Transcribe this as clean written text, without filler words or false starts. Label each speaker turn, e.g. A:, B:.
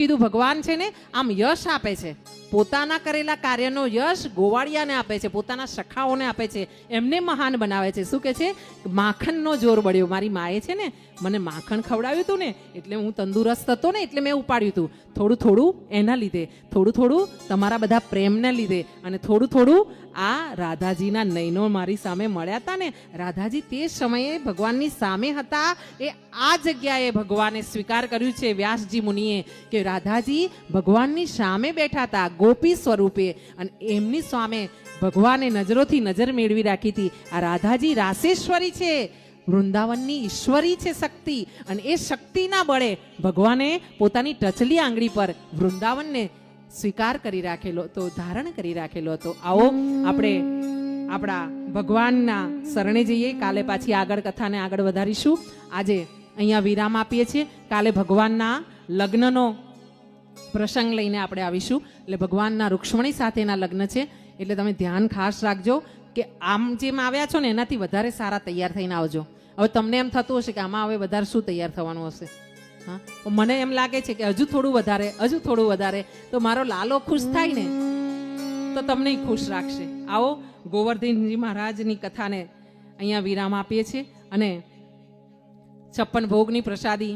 A: કીધું ભગવાન છે ને આમ યશ આપે છે, પોતાના કરેલા કાર્યનો યશ ગોવાળિયાને આપે છે, પોતાના સખાઓને આપે છે, એમને મહાન બનાવે છે. શું કે છે? માખણનો જોર બળ્યો. મારી માએ છે ને મને માખણ ખવડાવ્યું હતું ને એટલે હું તંદુરસ્ત હતો ને એટલે મેં ઉપાડ્યું હતું. થોડું થોડું એના લીધે, થોડું થોડું તમારા બધા પ્રેમને લીધે, અને થોડું થોડું આ રાધાજીના નયનો મારી સામે મળ્યા હતા ને. રાધાજી તે સમયે ભગવાનની સામે હતા. એ આ જગ્યાએ ભગવાને સ્વીકાર કર્યું છે વ્યાસજી મુનિએ કે રાધાજી ભગવાનની સામે બેઠા હતા ગોપી સ્વરૂપે, અને એમની સામે ભગવાને નજરોથી નજર મેળવી રાખી હતી. આ રાધાજી રાસેશ્વરી છે, વૃંદાવનની ઈશ્વરી છે શક્તિ, અને એ શક્તિના બળે ભગવાને પોતાની ટચલી આંગળી પર વૃંદાવનને સ્વીકાર કરી રાખેલો તો, ધારણ કરી રાખેલો હતો. આવો આપણે આપણા ભગવાનના શરણે જઈએ. કાલે પાછી આગળ કથાને આગળ વધારીશું. આજે અહીંયા વિરામ આપીએ છીએ. કાલે ભગવાનના લગ્નનો પ્રસંગ લઈને આપણે આવીશું. એટલે ભગવાનના રૂક્ષ્મણી સાથેના લગ્ન છે, એટલે તમે ધ્યાન ખાસ રાખજો કે આમ જેમ આવ્યા છો ને એનાથી વધારે સારા તૈયાર થઈને આવજો. હવે તમને એમ થતું હશે કે આમાં હવે વધારે શું તૈયાર થવાનું હશે? હા, મને એમ લાગે છે કે હજુ થોડું વધારે તો મારો લાલો ખુશ થાય ને તો તમને ખુશ રાખશે. આવો ગોવર્ધનજી મહારાજની કથાને અહીંયા વિરામ આપીએ છીએ, અને 56 ભોગની પ્રસાદી